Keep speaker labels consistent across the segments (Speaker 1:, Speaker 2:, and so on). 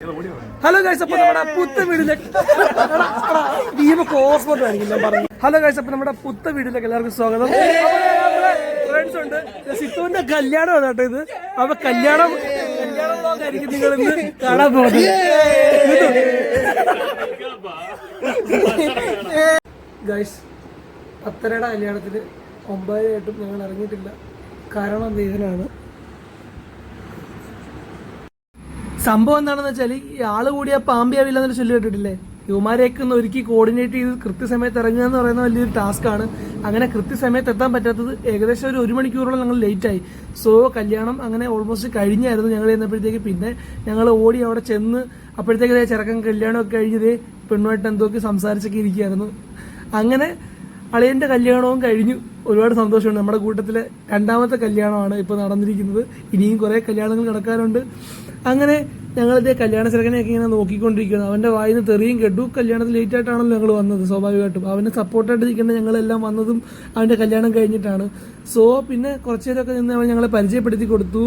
Speaker 1: Hello guys, അപ്പൊ നമ്മുടെ പുത്ത വീടിലേക്ക് കോസ്പോർട്ട് ആയിരിക്കും ഞാൻ പറഞ്ഞു. ഹലോ ഗൈസ്, അപ്പൊ നമ്മുടെ പുത്ത വീടിലേക്ക് എല്ലാവർക്കും സ്വാഗതം. ഫ്രണ്ട്സ് ഉണ്ട്, സിത്തുവിന്റെ കല്യാണമാണ് കേട്ടോ ഇത്. അപ്പൊ കല്യാണം ആയിരിക്കും നിങ്ങൾ ഇന്ന് കാണാൻ പോകുന്നത്. ഗൈസ്, 10:30 കല്യാണത്തിന് 9 ഞങ്ങൾ ഇറങ്ങിയിട്ടില്ല. കാരണം ഇതിനാണ് സംഭവം. എന്താണെന്ന് വെച്ചാൽ ഈ ആള് കൂടിയ പാമ്പിയാവില്ല എന്നൊരു ചൊല്ലി കേട്ടിട്ടില്ലേ? യുവമാരെയൊക്കെ ഒന്ന് ഒരുക്കി കോർഡിനേറ്റ് ചെയ്ത് കൃത്യസമയത്ത് ഇറങ്ങുക എന്ന് പറയുന്ന വലിയൊരു ടാസ്ക്കാണ്. അങ്ങനെ കൃത്യസമയത്ത് എത്താൻ പറ്റാത്തത് ഏകദേശം ഒരു 1 മണിക്കൂറോളം ഞങ്ങൾ ലേറ്റായി. സോ കല്യാണം അങ്ങനെ ഓൾമോസ്റ്റ് കഴിഞ്ഞായിരുന്നു ഞങ്ങൾ ചെന്നപ്പോഴത്തേക്ക്. പിന്നെ ഞങ്ങൾ ഓടി അവിടെ ചെന്ന് അപ്പോഴത്തേക്ക് ചെറുക്കൻ കല്യാണമൊക്കെ കഴിഞ്ഞത് പെണ്ണുമായിട്ട് എന്തൊക്കെ സംസാരിച്ചൊക്കെ ഇരിക്കുകയായിരുന്നു. അങ്ങനെ അളിയന്റെ കല്യാണവും കഴിഞ്ഞു. ഒരുപാട് സന്തോഷമുണ്ട്. നമ്മുടെ കൂട്ടത്തിലെ 2ാമത്തെ കല്യാണമാണ് ഇപ്പോൾ നടന്നിരിക്കുന്നത്. ഇനിയും കുറെ കല്യാണങ്ങൾ നടക്കാനുണ്ട്. അങ്ങനെ ഞങ്ങളിതേ കല്യാണ ചെറുക്കനെയൊക്കെ ഇങ്ങനെ നോക്കിക്കൊണ്ടിരിക്കുകയാണ്. അവന്റെ വായിന്ന് തെറിയും കേട്ടു. കല്യാണത്തിൽ ലേറ്റ് ആയിട്ടാണല്ലോ ഞങ്ങൾ വന്നത്. സ്വാഭാവികമായിട്ടും അവന് സപ്പോർട്ടായിട്ട് ഇരിക്കേണ്ട ഞങ്ങളെല്ലാം വന്നതും അവന്റെ കല്യാണം കഴിഞ്ഞിട്ടാണ്. സോ പിന്നെ കുറച്ചേരൊക്കെ നിന്ന് അവൻ ഞങ്ങളെ പരിചയപ്പെടുത്തി കൊടുത്തു.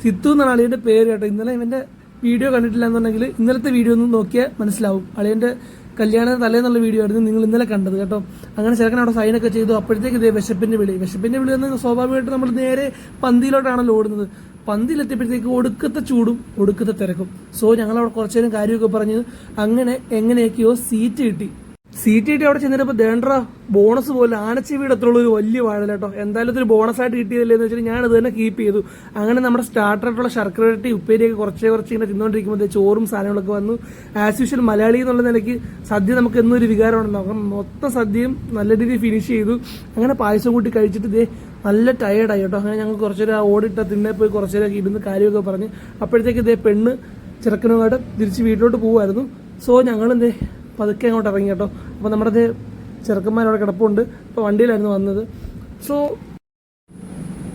Speaker 1: സിത്തു എന്നാണ് അളിയന്റെ പേര് കേട്ടോ. ഇന്നലെ ഇവന്റെ വീഡിയോ കണ്ടിട്ടില്ല എന്നുണ്ടെങ്കിൽ ഇന്നലത്തെ വീഡിയോ ഒന്ന് നോക്കിയാൽ മനസ്സിലാവും. അളിയന്റെ കല്യാണം തലേന്നുള്ള വീഡിയോ ആയിരുന്നു നിങ്ങൾ ഇന്നലെ കണ്ടത് കേട്ടോ. അങ്ങനെ ചെറുക്കൻ അവിടെ സൈനൊക്കെ ചെയ്തു. അപ്പോഴത്തേക്ക് ഇതേ വിശപ്പിന്റെ വിളി എന്ന് സ്വാഭാവികമായിട്ട് നമ്മൾ നേരെ പന്തിയിലോട്ടാണല്ലോ ഓടുന്നത്. പന്തിയിലെത്തിയപ്പോഴത്തേക്ക് ഒടുക്കത്തെ ചൂടും ഒടുക്കത്തെ തിരക്കും. സോ ഞങ്ങൾ അവിടെ കുറച്ചു നേരം കാര്യമൊക്കെ പറഞ്ഞ് അങ്ങനെ എങ്ങനെയൊക്കെയോ സീറ്റ് കിട്ടി. അവിടെ ചെന്നിട്ടപ്പോൾ ദേണ്ട്ര ബോണസ് പോലെ ആനച്ചെവിയുടെ അത്രയുള്ള ഒരു വലിയ വാഴ കേട്ടോ. എന്തായാലും ഇതൊരു ബോണസായിട്ട് കിട്ടിയതല്ലേ എന്ന് വെച്ചാൽ ഞാനത് തന്നെ കീപ്പ് ചെയ്തു. അങ്ങനെ നമ്മുടെ സ്റ്റാർട്ടറായിട്ടുള്ള ശർക്കരട്ടി ഉപ്പേരിയൊക്കെ കുറച്ച് ഇങ്ങനെ തിന്നുകൊണ്ടിരിക്കുമ്പോൾ ചോറും സാധനങ്ങളൊക്കെ വന്നു. ആസ് യൂഷ്വൽ മലയാളി എന്നുള്ള നിലയ്ക്ക് സദ്യ നമുക്ക് എന്നൊരു വികാരമുണ്ടെന്ന് നോക്കാം. മൊത്തം സദ്യയും നല്ല രീതിയിൽ ഫിനിഷ് ചെയ്തു. അങ്ങനെ പായസം കൂട്ടി കഴിച്ചിട്ട് ഇതേ നല്ല ടയേർഡായി കേട്ടോ. അങ്ങനെ ഞങ്ങൾ കുറച്ചേരം ഓടിട്ട തിണ്ണെ പോയി കുറച്ചേരൊക്കെ ഇരുന്ന് കാര്യമൊക്കെ പറഞ്ഞ് അപ്പോഴത്തേക്ക് ഇതേ പെണ്ണ് ചെറുക്കനുമായിട്ട് തിരിച്ച് വീട്ടിലോട്ട് പോകുമായിരുന്നു. സോ ഞങ്ങളെന്തേ പതുക്കെ അങ്ങോട്ട് ഇറങ്ങി കേട്ടോ. അപ്പോൾ നമ്മുടെ ചെറുക്കന്മാരവിടെ കിടപ്പുണ്ട്. ഇപ്പോൾ വണ്ടിയിലായിരുന്നു വന്നത്. സോ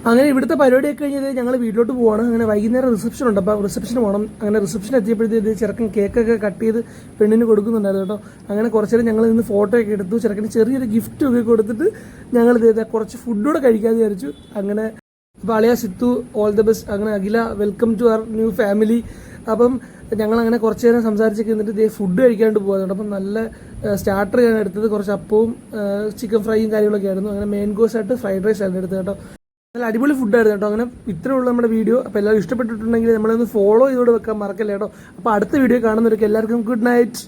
Speaker 1: അങ്ങനെ ഇവിടുത്തെ പരിപാടിയൊക്കെ കഴിഞ്ഞത് ഞങ്ങൾ വീട്ടിലോട്ട് പോവാണ്. അങ്ങനെ വൈകുന്നേരം റിസപ്ഷൻ ഉണ്ട്. അപ്പോൾ റിസപ്ഷന് പോകണം. അങ്ങനെ റിസപ്ഷൻ എത്തിയപ്പോഴത്തേക്ക് ചെറുക്കൻ കേക്കൊക്കെ കട്ട് ചെയ്ത് പെണ്ണിന് കൊടുക്കുന്നുണ്ടായിരുന്നു കേട്ടോ. അങ്ങനെ കുറച്ചേരം ഞങ്ങൾ നിന്ന് ഫോട്ടോ ഒക്കെ എടുത്തു. ചെറുക്കന് ചെറിയൊരു ഗിഫ്റ്റ് ഒക്കെ കൊടുത്തിട്ട് ഞങ്ങൾ കുറച്ച് ഫുഡൂടെ കഴിക്കാമെന്ന് വിചാരിച്ചു. അങ്ങനെ അപ്പോൾ അളിയ സിത്തു ഓൾ ദ ബെസ്റ്റ്. അങ്ങനെ Akhila welcome to our new family. അപ്പം ഞങ്ങൾ അങ്ങനെ കുറച്ച് നേരം സംസാരിച്ചൊക്കെ എന്നിട്ട് ഫുഡ് കഴിക്കാണ്ട് പോകുന്നുണ്ട്. അപ്പം നല്ല സ്റ്റാർട്ടർ ഞാൻ എടുത്തത് കുറച്ച് അപ്പവും ചിക്കൻ ഫ്രൈയും കാര്യങ്ങളൊക്കെ ആയിരുന്നു. അങ്ങനെ മെയിൻ കോഴ്സ് ആയിട്ട് ഫ്രൈഡ് റൈസ് ആയിരുന്നു എടുത്തത് കേട്ടോ. നല്ല അടിപൊളി ഫുഡായിരുന്നു കേട്ടോ. അങ്ങനെ ഇത്രയുള്ള നമ്മുടെ വീഡിയോ. അപ്പോൾ എല്ലാവരും ഇഷ്ടപ്പെട്ടിട്ടുണ്ടെങ്കിൽ നമ്മളൊന്ന് ഫോളോ ചെയ്തോടെ വെക്കാൻ മറക്കല്ലേ കേട്ടോ. അപ്പോൾ അടുത്ത വീഡിയോ കാണുന്നവർക്ക് എല്ലാവർക്കും ഗുഡ് നൈറ്റ്.